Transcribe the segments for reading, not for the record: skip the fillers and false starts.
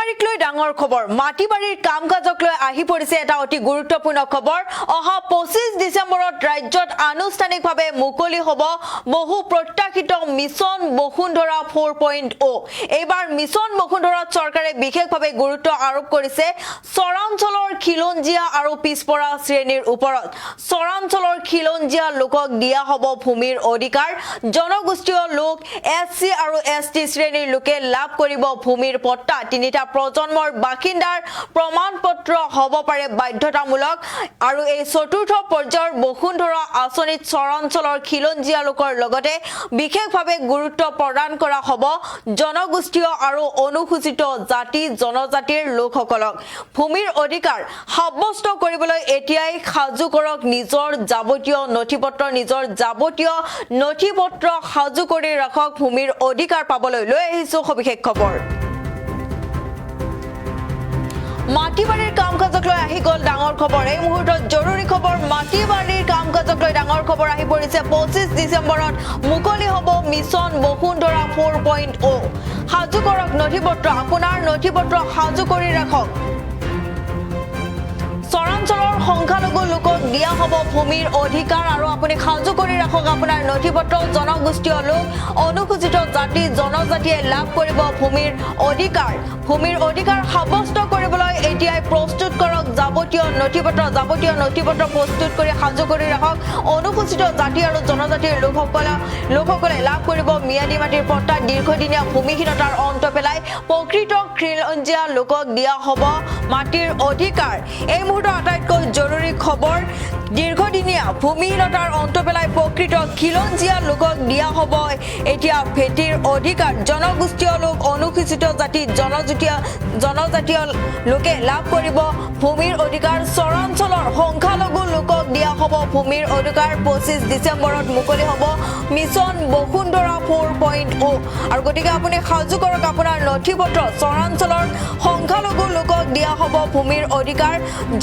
মাটিবাৰীক লৈ ডাঙৰ খবৰ মাটিবাৰীৰ কাম-কাজক লৈ আহি পৰিছে এটা অতি গুৰুত্বপূৰ্ণ খবৰ অহা 25 ডিসেম্বৰত ৰাজ্যত আনুষ্ঠানিকভাৱে মুকলি হ'ব বহু প্ৰত্যাশিত মিছন বসুন্ধৰা 4.0 এইবাৰ মিছন বসুন্ধৰাত চৰকাৰে বিশেষভাৱে গুৰুত্ব আৰোপ কৰিছে চৰাঞ্চলৰ খিলঞ্জিয়া আৰু পিছপৰা শ্ৰেণীৰ ওপৰত চৰাঞ্চলৰ খিলঞ্জিয়া লোকক দিয়া হ'ব ভূমিৰ অধিকাৰ জনগোষ্ঠীয় লোক এসসি আৰু এসটি শ্ৰেণীৰ লোকে লাভ কৰিব ভূমিৰ পট্টা তিনিটা প্ৰজন্মৰ বাসিন্দাৰ প্ৰমাণপত্ৰ হ'ব পাৰে বাধ্যতামূলক আৰু এই চতুৰ্থ পৰ্যায়ৰ বসুন্ধৰা আঁচনিত চৰাঞ্চলৰ খিলঞ্জিয়া লোকৰ লগতে বিশেষভাৱে গুৰুত্ব প্ৰদান কৰা হ'ব জনগোষ্ঠীয় আৰু অনুসূচিত জাতি জনজাতিৰ লোকসকলক ভূমিৰ অধিকাৰ সাব্যস্ত কৰিবলৈ এতিয়াই সাজু কৰক নিজৰ যাৱতীয় নথিপত্ৰ সাজু কৰি ৰাখক ভূমিৰ অধিকাৰ পাবলৈ লৈ আহিছো সবিশেষ খবৰ মাটিবাৰীৰ কাম-কাজক লৈ আহি গ'ল ডাঙৰ খবৰ এই মুহূৰ্তত জৰুৰী খবৰ মাটিবাৰীৰ কাম-কাজক লৈ ডাঙৰ খবৰ আহি পৰিছে 25 ডিসেম্বৰত মুকলি হ'ব মিছন বসুন্ধৰা 4.0 সাজু কৰক নথিপত্ৰ আপোনাৰ নথিপত্ৰ সাজু কৰি ৰাখক চৰাঞ্চলৰ সংখ্যালঘু লোকক দিয়া হ'ব ভূমিৰ অধিকাৰ আৰু আপুনি সাজু কৰি ৰাখক আপোনাৰ নথিপত্ৰ জনগোষ্ঠীয় লোক অনুসূচিত জাতি জনজাতিয়ে লাভ কৰিব ভূমিৰ অধিকাৰ সাব্যস্ত কৰিবলৈ এতিয়াই প্ৰস্তুত কৰক যাৱতীয় নথিপত্ৰ প্ৰস্তুত কৰি সাজু কৰি ৰাখক অনুসূচিত জাতি আৰু জনজাতিৰ লোকসকলে লাভ কৰিব মিয়াদী মাটিৰ পট্টা দীৰ্ঘদিনীয়া ভূমিহীনতাৰ অন্ত পেলাই প্ৰকৃত খিলঞ্জিয়া লোকক দিয়া হ'ব মাটিৰ অধিকাৰ এই মুহূৰ্তৰ আটাইতকৈ জৰুৰী খবৰ দীৰ্ঘদিনীয়া ভূমিহীনতাৰ অন্ত পেলাই প্ৰকৃত খিলঞ্জিয়া লোকক দিয়া হ'ব এতিয়া ভেটিৰ অধিকাৰ জনগোষ্ঠীয় লোক অনুসূচিত জাতি জনজাতীয় লোকে লাভ কৰিব ভূমিৰ অধিকাৰ চৰাঞ্চলৰ সংখ্যালঘু লোকক দিয়া হ'ব ভূমিৰ অধিকাৰ 25 ডিসেম্বৰত মুকলি হ'ব মিছন বসুন্ধৰা 4.0 আৰু গতিকে আপুনি সাজু কৰক আপোনাৰ নথিপত্ৰ চৰাঞ্চলৰ সংখ্যালঘু লোকক দিয়া হ'ব ভূমিৰ অধিকাৰ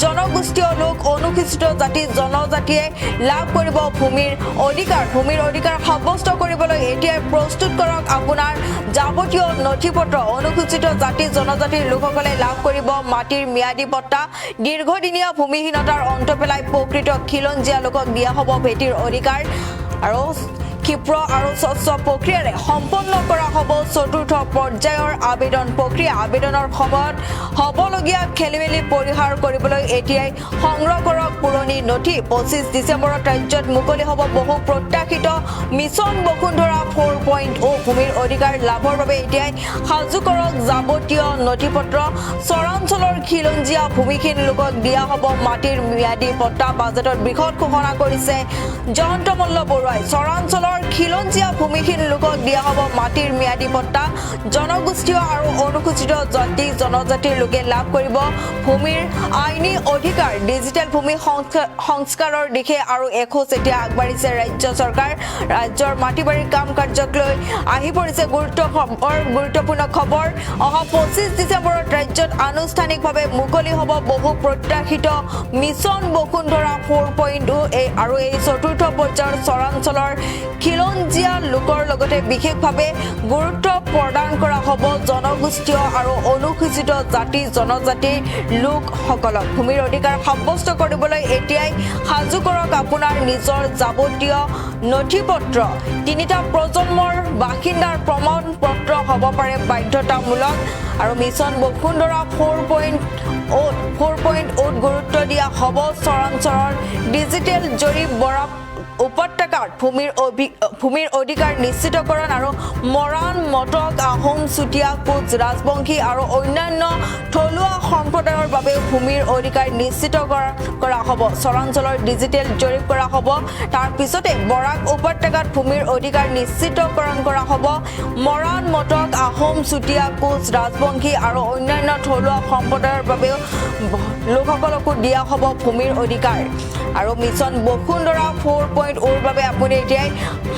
জনগোষ্ঠীয় লোক অনুসূচিত জাতি জনজাতিয়ে লাভ কৰিব ভূমিৰ অধিকাৰ সাব্যস্ত কৰিবলৈ এতিয়াই প্ৰস্তুত কৰক আপোনাৰ যাৱতীয় নথিপত্ৰ অনুসূচিত জাতি জনজাতিৰ লোকসকলে লাভ কৰিব মাটিৰ ম্যাদী পট্টা দীৰ্ঘদিনীয়া ভূমিহীনতাৰ অন্ত পেলাই প্ৰকৃত খিলঞ্জিয়া লোকক দিয়া হ'ব ভেটিৰ অধিকাৰ আৰু ক্ষিপ্ৰ আৰু স্বচ্ছ প্ৰক্ৰিয়াৰে সম্পন্ন কৰা হ'ব চতুৰ্থ পৰ্যায়ৰ আবেদন প্ৰক্ৰিয়া আবেদনৰ সময়ত হ'বলগীয়া খেলিমেলি পৰিহাৰ কৰিবলৈ এতিয়াই সংগ্ৰহ কৰক পুৰণি নথি 25 ডিসেম্বৰত ৰাজ্যত মুকলি হ'ব বহু প্ৰত্যাশিত মিছন বসুন্ধৰা 4.0 ভূমিৰ অধিকাৰ লাভৰ বাবে এতিয়াই সাজু কৰক যাৱতীয় নথিপত্ৰ চৰাঞ্চলৰ খিলঞ্জিয়া ভূমিহীন লোকক দিয়া হ'ব মাটিৰ ম্যাদী পট্টা বাজেটত বৃহৎ ঘোষণা কৰিছে জয়ন্ত মল্ল বৰুৱাই চৰাঞ্চলৰ খিলঞ্জিয়া ভূমিহীন লোকক দিয়া হ'ব মাটিৰ ম্যাদী পট্টা জনগোষ্ঠীয় আৰু অনুসূচিত জাতি জনজাতিৰ লোকে লাভ কৰিব ভূমিৰ আইনী অধিকাৰ ডিজিটেল ভূমি সংস্কাৰৰ দিশে আৰু এখোজ এতিয়া আগবাঢ়িছে ৰাজ্য চৰকাৰ ৰাজ্যৰ মাটিবাৰীৰ কাম কাৰ্যক লৈ আহি পৰিছে গুৰুত্বপূৰ্ণ খবৰ অহা 25 ডিসেম্বৰত ৰাজ্যত আনুষ্ঠানিকভাৱে মুকলি হ'ব বহু প্ৰত্যাশিত মিছন বসুন্ধৰা 4.0 আৰু এই চতুৰ্থ পৰ্যায়ৰ চৰাঞ্চলৰ খিলঞ্জিয়া লোকৰ লগতে বিশেষভাৱে গুৰুত্ব প্ৰদান কৰা হ'ব জনগোষ্ঠীয় আৰু অনুসূচিত জাতি জনজাতিৰ লোকসকলক ভূমিৰ অধিকাৰ সাব্যস্ত কৰিবলৈ এতিয়াই সাজু কৰক আপোনাৰ নিজৰ যাৱতীয় নথিপত্ৰ তিনিটা প্ৰজন্মৰ বাসিন্দাৰ প্ৰমাণপত্ৰ হ'ব পাৰে বাধ্যতামূলক আৰু মিছন বসুন্ধৰা 4.0 গুৰুত্ব দিয়া হ'ব চৰাঞ্চলৰ ডিজিটেল জৰীপ বৰা উপত্যকাত ভূমিৰ অধিকাৰ নিশ্চিতকৰণ আৰু মৰাণ মটক আহোম চুতীয়া কোচ ৰাজবংশী আৰু অন্যান্য থলুৱা সম্প্ৰদায়ৰ বাবে ভূমিৰ অধিকাৰ নিশ্চিত কৰা হ'ব চৰাঞ্চলৰ ডিজিটেল জৰীপ কৰা হ'ব তাৰ পিছতে বৰাক উপত্যকাত ভূমিৰ অধিকাৰ নিশ্চিতকৰণ কৰা হ'ব মৰাণ মটক আহোম চুতীয়া কোচ ৰাজবংশী আৰু অন্যান্য থলুৱা সম্প্ৰদায়ৰ বাবে লোকসকলকো দিয়া হ'ব ভূমিৰ অধিকাৰ আৰু মিছন বসুন্ধৰা 4.0 বাবে আপুনি এতিয়াই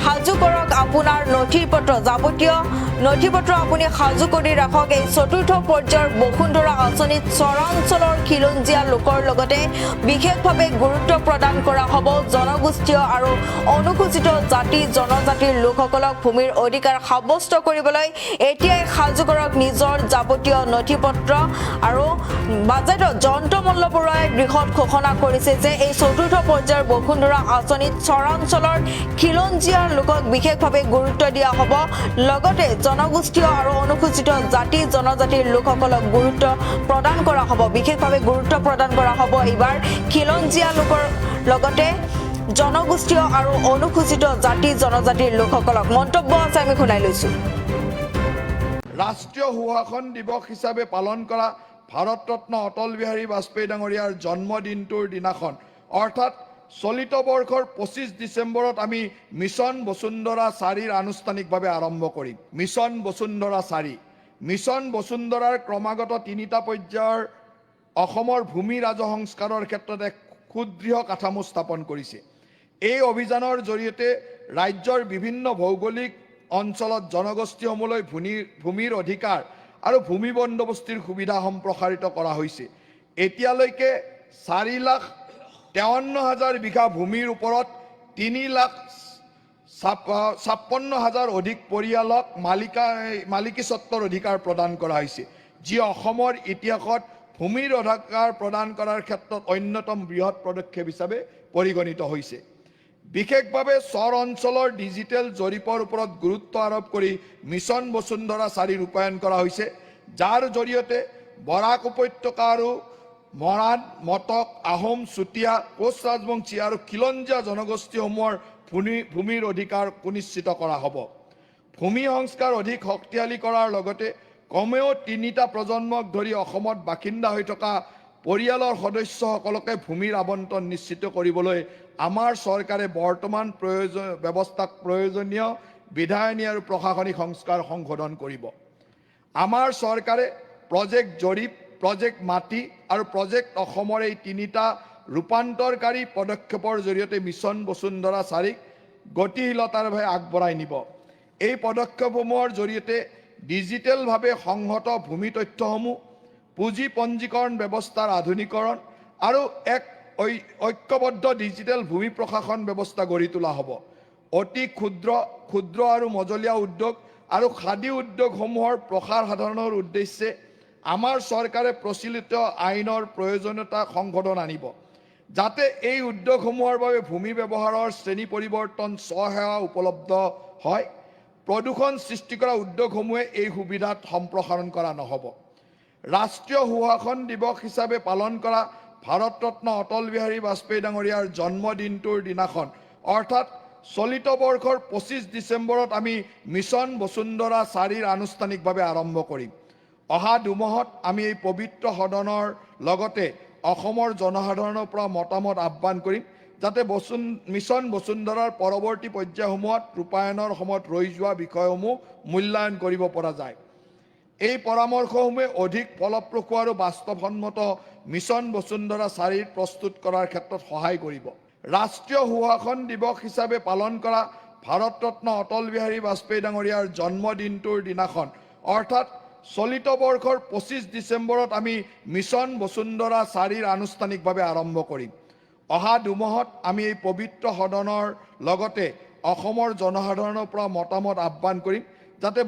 সাজু কৰক আপোনাৰ নথিপত্ৰ যাৱতীয় নথিপত্ৰ আপুনি সাজু কৰি ৰাখক এই চতুৰ্থ পৰ্যায়ৰ বসুন্ধৰা আঁচনিত চৰাঞ্চলৰ খিলঞ্জীয়া লোকৰ লগতে বিশেষভাৱে গুৰুত্ব প্ৰদান কৰা হ'ব জনগোষ্ঠীয় আৰু অনুসূচিত জাতি জনজাতিৰ লোকসকলক ভূমিৰ অধিকাৰ সাব্যস্ত কৰিবলৈ এতিয়াই সাজু কৰক নিজৰ যাৱতীয় নথিপত্ৰ আৰু বাজেটত জয়ন্ত মল্ল বৰুৱাই বৃহৎ ঘোষণা কৰিছে যে এই চতুৰ্থ পৰ্যায়ৰ বসুন্ধৰা আঁচনিত চৰাঞ্চলৰ খিলঞ্জীয়া লোকক বিশেষভাৱে গুৰুত্ব দিয়া হ'ব লগতে জনগোষ্ঠীয় আৰু অনুসূচিত জাতি জনজাতিৰ লোকসকলক গুৰুত্ব প্ৰদান কৰা হ'ব বিশেষভাৱে গুৰুত্ব প্ৰদান কৰা হ'ব এইবাৰ খিলঞ্জীয়া লোকৰ লগতে জনগোষ্ঠীয় আৰু অনুসূচিত জাতি জনজাতিৰ লোকসকলক মন্তব্য আছে আমি শুনাই লৈছো ৰাষ্ট্ৰীয় সুশাসন দিৱস হিচাপে পালন কৰা ভাৰত ৰত্ন অটল বিহাৰী বাজপেয়ী ডাঙৰীয়াৰ জন্মদিনটোৰ দিনাখন অৰ্থাৎ চলিত বৰ্ষৰ 25 ডিচেম্বৰত আমি মিছন বসুন্ধৰা 4 আনুষ্ঠানিকভাৱে আৰম্ভ কৰিম মিছন বসুন্ধৰা 4 মিছন বসুন্ধৰাৰ ক্ৰমাগত 3টা পৰ্যায়ৰ অসমৰ ভূমি ৰাজসংস্কাৰৰ ক্ষেত্ৰত এক সুদৃঢ় কাঠামো স্থাপন কৰিছে এই অভিযানৰ জৰিয়তে ৰাজ্যৰ বিভিন্ন ভৌগোলিক অঞ্চলত জনগোষ্ঠীসমূহলৈ ভূমিৰ অধিকাৰ আৰু ভূমি বন্দোবস্তিৰ সুবিধা সম্প্ৰসাৰিত কৰা হৈছে এতিয়ালৈকে 4,53,000 বিঘা ভূমিৰ ওপৰত 3,56,000 অধিক পৰিয়ালক মালিকী স্বত্বৰ অধিকাৰ প্ৰদান কৰা হৈছে যি অসমৰ ইতিহাসত ভূমিৰ অধিকাৰ প্ৰদান কৰাৰ ক্ষেত্ৰত অন্যতম বৃহৎ পদক্ষেপ হিচাপে পৰিগণিত হৈছে বিশেষভাৱে চৰ অঞ্চলৰ ডিজিটেল জৰীপৰ ওপৰত গুৰুত্ব আৰোপ কৰি মিছন বসুন্ধৰা 4 ৰূপায়ণ কৰা হৈছে যাৰ জৰিয়তে বৰাক উপত্যকা আৰু মৰাণ মটক আহোম চুতীয়া কোচ ৰাজবংশী আৰু খিলঞ্জীয়া জনগোষ্ঠীসমূহৰ ভূমিৰ অধিকাৰ সুনিশ্চিত কৰা হ'ব ভূমি সংস্কাৰ অধিক শক্তিশালী কৰাৰ লগতে কমেও 3টা প্ৰজন্মক ধৰি অসমত বাসিন্দা হৈ থকা পৰিয়ালৰ সদস্যসকলকে ভূমিৰ আবণ্টন নিশ্চিত কৰিবলৈ আমাৰ চৰকাৰে বৰ্তমান ব্যৱস্থাক প্ৰয়োজনীয় বিধায়নী আৰু প্ৰশাসনিক সংস্কাৰ সংশোধন কৰিব আমাৰ চৰকাৰে প্ৰজেক্ট জৰীপ প্ৰজেক্ট মাটি আৰু প্ৰজেক্ট অসমৰ এই 3টা ৰূপান্তৰকাৰী পদক্ষেপৰ জৰিয়তে মিছন বসুন্ধৰা 4 গতিশীলতাৰে আগবঢ়াই নিব এই পদক্ষেপসমূহৰ জৰিয়তে ডিজিটেলভাৱে সংহত ভূমি তথ্যসমূহ পুঁজি পঞ্জীকৰণ ব্যৱস্থাৰ আধুনিকৰণ আৰু এক ঐক্যবদ্ধ ডিজিটেল ভূমি প্ৰশাসন ব্যৱস্থা গঢ়ি তোলা হ'ব অতি ক্ষুদ্ৰ আৰু মজলীয়া উদ্যোগ আৰু খাদী উদ্যোগসমূহৰ প্ৰসাৰ সাধনৰ উদ্দেশ্যে আমাৰ চৰকাৰে প্ৰচলিত আইনৰ প্ৰয়োজনীয়তা সংশোধন আনিব যাতে এই উদ্যোগসমূহৰ বাবে ভূমি ব্যৱহাৰৰ শ্ৰেণী পৰিৱৰ্তন স্বসেৱা উপলব্ধ হয় প্ৰদূষণ সৃষ্টি কৰা উদ্যোগসমূহে এই সুবিধাত সম্প্ৰসাৰণ কৰা নহ'ব ৰাষ্ট্ৰীয় সুশাসন দিৱস হিচাপে পালন কৰা ভাৰত ৰত্ন অটল বিহাৰী বাজপেয়ী ডাঙৰীয়াৰ জন্মদিনটোৰ দিনাখন অৰ্থাৎ চলিত বৰ্ষৰ 25 ডিচেম্বৰত আমি মিছন বসুন্ধৰা 4 আনুষ্ঠানিকভাৱে আৰম্ভ কৰিম অহা দুমাহত আমি এই পবিত্ৰ সদনৰ লগতে অসমৰ জনসাধাৰণৰ পৰা মতামত আহ্বান কৰিম যাতে মিছন বসুন্ধৰাৰ পৰৱৰ্তী পৰ্যায়সমূহত ৰূপায়ণৰ সময়ত ৰৈ যোৱা বিষয়সমূহ মূল্যায়ন কৰিব পৰা যায় এই পৰামৰ্শসমূহে অধিক ফলপ্ৰসূ আৰু বাস্তৱসন্মত মিছন বসুন্ধৰা 4 প্ৰস্তুত কৰাৰ ক্ষেত্ৰত সহায় কৰিব ৰাষ্ট্ৰীয় সুশাসন দিৱস হিচাপে পালন কৰা ভাৰত ৰত্ন অটল বিহাৰী বাজপেয়ী ডাঙৰীয়াৰ জন্মদিনটোৰ দিনাখন অৰ্থাৎ চলিত বৰ্ষৰ 25 ডিচেম্বৰত আমি মিছন বসুন্ধৰা 4 আনুষ্ঠানিকভাৱে আৰম্ভ কৰিম অহা দুমাহত আমি এই পবিত্ৰ সদনৰ লগতে অসমৰ জনসাধাৰণৰ পৰা মতামত আহ্বান কৰিম যাতে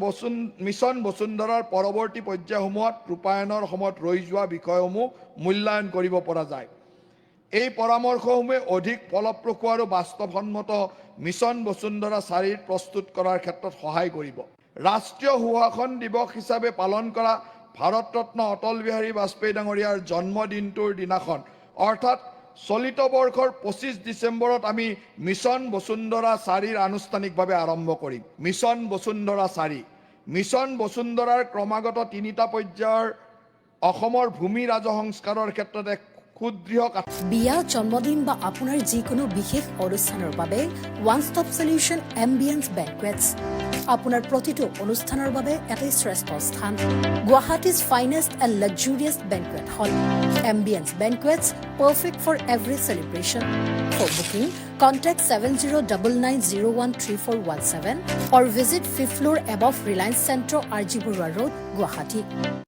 মিছন বসুন্ধৰাৰ পৰৱৰ্তী পৰ্যায়সমূহত ৰূপায়ণৰ সময়ত ৰৈ যোৱা বিষয়সমূহ মূল্যায়ন কৰিব পৰা যায় এই পৰামৰ্শসমূহে অধিক ফলপ্ৰসূ আৰু বাস্তৱসন্মত মিছন বসুন্ধৰা 4 প্ৰস্তুত কৰাৰ ক্ষেত্ৰত সহায় কৰিব ৰাষ্ট্ৰীয় সুশাসন দিৱস হিচাপে পালন কৰা ভাৰত ৰত্ন অটল বিহাৰী বাজপেয়ী ডাঙৰীয়াৰ জন্মদিনটোৰ দিনাখন অৰ্থাৎ চলিত বৰ্ষৰ 25 ডিচেম্বৰত আমি মিছন বসুন্ধৰা 4 আনুষ্ঠানিকভাৱে আৰম্ভ কৰিম মিছন বসুন্ধৰা 4 মিছন বসুন্ধৰাৰ ক্ৰমাগত 3টা পৰ্যায়ৰ অসমৰ ভূমি ৰাজসংস্কাৰৰ ক্ষেত্ৰত এক সুদৃঢ় বিয়া জন্মদিন বা আপোনাৰ যিকোনো বিশেষ অনুষ্ঠানৰ বাবে one stop solution ambience banquets আপোনাৰ প্ৰতিটো অনুষ্ঠানৰ বাবে এটাই শ্ৰেষ্ঠ স্থান Guwahati's finest and luxurious banquet hall ambience banquets perfect for every celebration. For booking, Contact 7099013417 or visit 5th floor above Reliance Centro, RG Burwa Road, Guwahati.